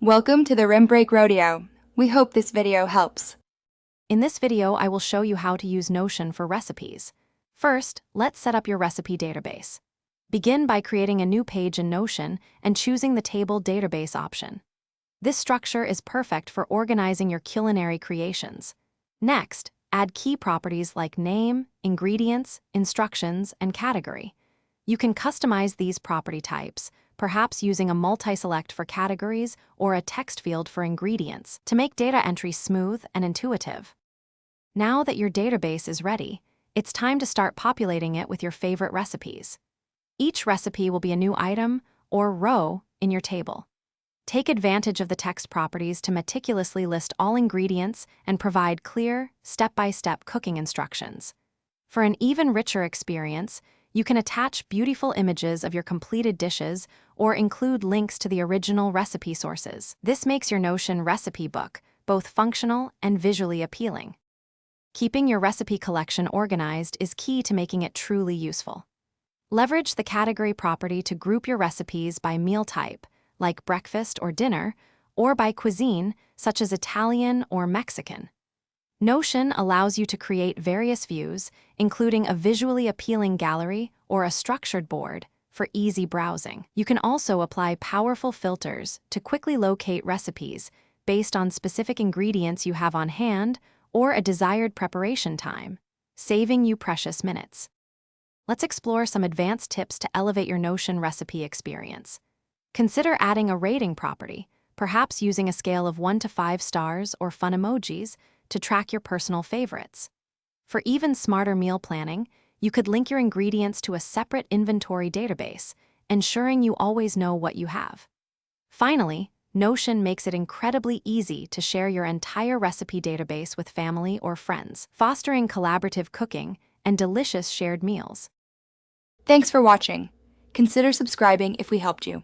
Welcome to the Rim Break Rodeo. We hope this video helps. In this video, I will show you how to use Notion for recipes. First, let's set up your recipe database. Begin by creating a new page in Notion and choosing the Table Database option. This structure is perfect for organizing your culinary creations. Next, add key properties like name, ingredients, instructions, and category. You can customize these property types, perhaps using a multi-select for categories or a text field for ingredients, to make data entry smooth and intuitive. Now that your database is ready, it's time to start populating it with your favorite recipes. Each recipe will be a new item or row in your table. Take advantage of the text properties to meticulously list all ingredients and provide clear, step-by-step cooking instructions. For an even richer experience, you can attach beautiful images of your completed dishes or include links to the original recipe sources. This makes your Notion recipe book both functional and visually appealing. Keeping your recipe collection organized is key to making it truly useful. Leverage the category property to group your recipes by meal type, like breakfast or dinner, or by cuisine, such as Italian or Mexican. Notion allows you to create various views, including a visually appealing gallery or a structured board, for easy browsing. You can also apply powerful filters to quickly locate recipes based on specific ingredients you have on hand or a desired preparation time, saving you precious minutes. Let's explore some advanced tips to elevate your Notion recipe experience. Consider adding a rating property, perhaps using a scale of 1 to 5 stars or fun emojis to track your personal favorites. For even smarter meal planning, you could link your ingredients to a separate inventory database, ensuring you always know what you have. Finally, Notion makes it incredibly easy to share your entire recipe database with family or friends, fostering collaborative cooking and delicious shared meals. Thanks for watching. Consider subscribing if we helped you.